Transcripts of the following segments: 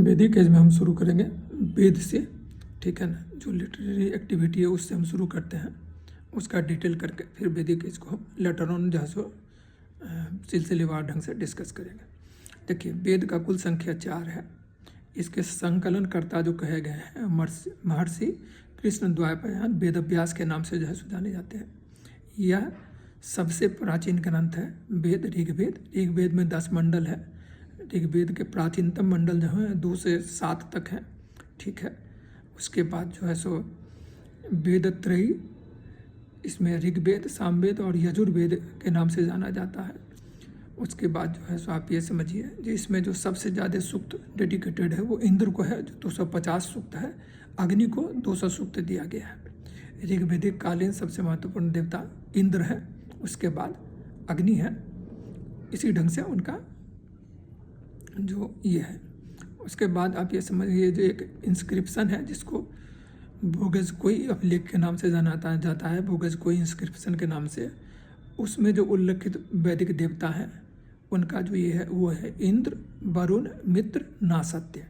वैदिक एज में हम शुरू करेंगे वेद से, ठीक है ना। जो लिटरेरी एक्टिविटी है उससे हम शुरू करते हैं, उसका डिटेल करके फिर वैदिक एज को हम लेटर ऑन जो है सो सिलसिलेवार ढंग से डिस्कस करेंगे। देखिए, वेद का कुल संख्या 4 है। इसके संकलनकर्ता जो कहे गए हैं महर्षि कृष्ण द्वैपायन वेद व्यास के नाम से जो है सो जाने जाते हैं। यह सबसे प्राचीन ग्रंथ है वेद ऋग्वेद। ऋग्वेद में 10 मंडल है। ऋग्वेद के प्राचीनतम मंडल जो है 2 से 7 तक है, ठीक है। उसके बाद जो है सो वेद त्रयी, इसमें ऋग्वेद, सामवेद और यजुर्वेद के नाम से जाना जाता है। उसके बाद जो है सो आप ये समझिए जो इसमें जो सबसे ज़्यादा सूक्त डेडिकेटेड है वो इंद्र को है, जो 250 सूक्त है। अग्नि को 200 सूक्त दिया गया है। ऋग्वेदिक कालीन सबसे महत्वपूर्ण देवता इंद्र है, उसके बाद अग्नि है। इसी ढंग से उनका जो ये है। उसके बाद आप ये समझिए जो एक इंस्क्रिप्शन है जिसको भोगज कोई अभिलेख के नाम से जाना जाता है, भोगज कोई इंस्क्रिप्शन के नाम से। उसमें जो उल्लेखित वैदिक देवता हैं उनका जो ये है वो है इंद्र, वरुण, मित्र, नासत्य,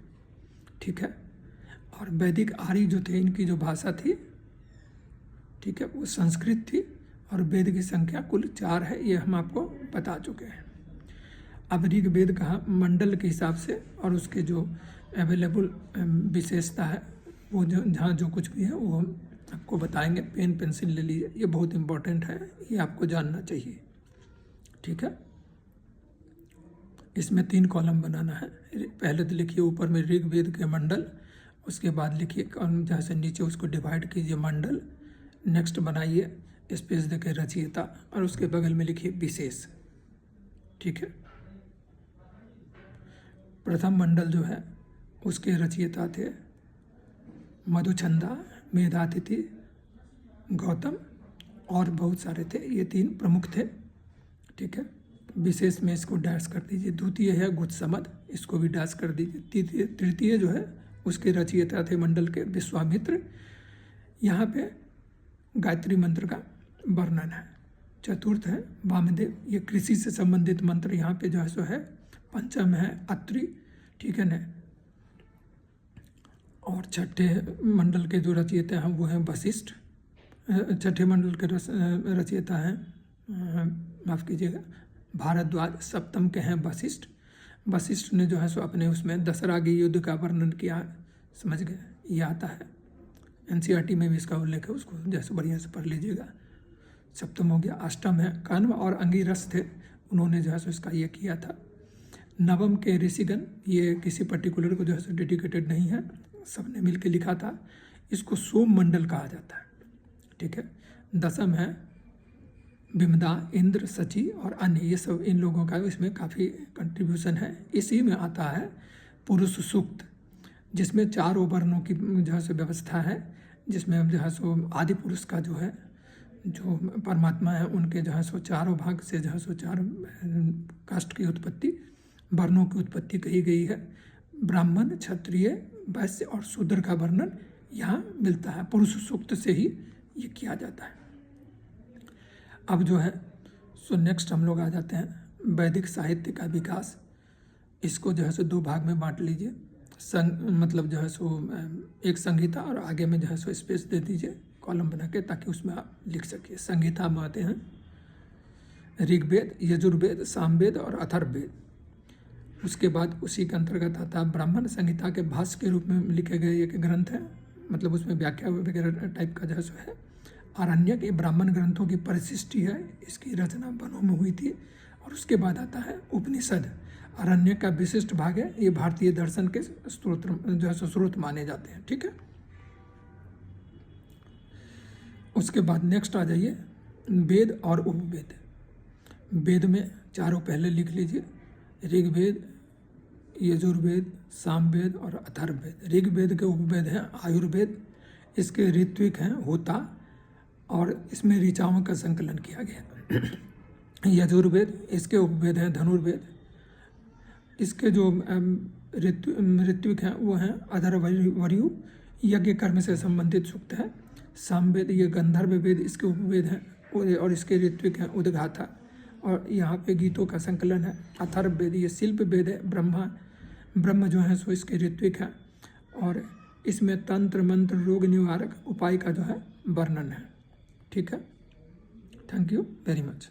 ठीक है। और वैदिक आर्य जो थे इनकी जो भाषा थी, ठीक है, वो संस्कृत थी। और वेद की संख्या कुल 4 है, ये हम आपको बता चुके हैं। अब ऋग्वेद का मंडल के हिसाब से और उसके जो अवेलेबल विशेषता है वो जो जहाँ जो कुछ भी है वो हम आपको बताएंगे। पेन पेंसिल ले लीजिए, ये बहुत इंपॉर्टेंट है, ये आपको जानना चाहिए, ठीक है। इसमें 3 कॉलम बनाना है। पहले तो लिखिए ऊपर में ऋग्वेद के मंडल, उसके बाद लिखिए जहाँ से नीचे उसको डिवाइड कीजिए मंडल। नेक्स्ट बनाइए स्पेस देके रचयिता, और उसके बगल में लिखिए विशेष, ठीक है। प्रथम मंडल जो है उसके रचयिता थे मधुचंदा, मेधातिथि, गौतम और बहुत सारे थे। ये 3 प्रमुख थे, ठीक है। विशेष में इसको डैश कर दीजिए। द्वितीय है गुत्समद, इसको भी डैश कर दीजिए। तृतीय जो है उसके रचयिता थे मंडल के विश्वामित्र। यहाँ पे गायत्री मंत्र का वर्णन है। चतुर्थ है वामदेव, ये कृषि से संबंधित मंत्र यहाँ पे जो है सो है। पंचम है अत्रि, ठीक है ना। और छठे मंडल के जो रचयिता हैं वो हैं वशिष्ठ। छठे मंडल के रचयिता हैं, माफ़ कीजिएगा, भारद्वाज। सप्तम के हैं वशिष्ठ। वशिष्ठ ने जो है सो अपने उसमें दशरागी युद्ध का वर्णन किया, समझ गए, ये आता है। NCERT में भी इसका उल्लेख है, उसको जैसे बढ़िया से पढ़ लीजिएगा। सप्तम हो गया। अष्टम है कण्व और अंगिरस थे, उन्होंने जो है सो इसका ये किया था। नवम के ऋषिगण, ये किसी पर्टिकुलर को जो है सो डेडिकेटेड नहीं है, सबने मिलकर लिखा था। इसको सोम मंडल कहा जाता है, ठीक है। दसम है विमदा, इंद्र, सची और अन्य, ये सब इन लोगों का इसमें काफ़ी कंट्रीब्यूशन है। इसी में आता है पुरुष सूक्त, जिसमें 4 वर्णों की जो है सो व्यवस्था है, जिसमें जो है सो आदि पुरुष का जो है जो परमात्मा है उनके जो है सो 4 भाग से जो है सो 4 कास्ट की उत्पत्ति, वर्णों की उत्पत्ति कही गई है। ब्राह्मण, क्षत्रिय, वैश्य और शूद्र का वर्णन यहाँ मिलता है। पुरुष सूक्त से ही ये किया जाता है। अब जो है सो नेक्स्ट हम लोग आ जाते हैं वैदिक साहित्य का विकास। इसको जो है सो 2 भाग में बांट लीजिए। मतलब जो है सो एक संहिता और आगे में जो है सो स्पेस दे दीजिए कॉलम बना के, ताकि उसमें आप लिख सकिए। संहिता में आते हैं ऋग्वेद, यजुर्वेद, सामवेद और अथर्ववेद। उसके बाद उसी के अंतर्गत आता है ब्राह्मण। संहिता के भाष्य के रूप में लिखे गए एक ग्रंथ है, मतलब उसमें व्याख्या वगैरह टाइप का जो है सो है। आरण्यक, ये ब्राह्मण ग्रंथों की परिशिष्टि है, इसकी रचना वनों में हुई थी। और उसके बाद आता है उपनिषद। आरण्यक का विशिष्ट भाग है, ये भारतीय दर्शन के स्रोत जो है सो स्रोत माने जाते हैं, ठीक है। उसके बाद नेक्स्ट आ जाइए वेद और उपवेद। वेद में चारों पहले लिख लीजिए, ऋग्वेद, यजुर्वेद, सामवेद और अथर्ववेद। ऋग्वेद के उपवेद हैं आयुर्वेद, इसके ऋत्विक हैं होता, और इसमें ऋचाओं का संकलन किया गया। यजुर्वेद, इसके उपवेद हैं धनुर्वेद, इसके जो ऋत्विक हैं वो हैं अधर्वयु, यज्ञ कर्म से संबंधित सूक्त है। सामवेद, ये गंधर्व वेद, इसके उपवेद हैं और इसके ऋत्विक हैं उद्गाथा, और यहाँ पे गीतों का संकलन है। अथर्ववेद, ये शिल्प वेद है, ब्रह्मा ब्रह्म जो है सो इसके ऋत्विक है, और इसमें तंत्र मंत्र रोग निवारक उपाय का जो है वर्णन है। ठीक है, थैंक यू वेरी मच।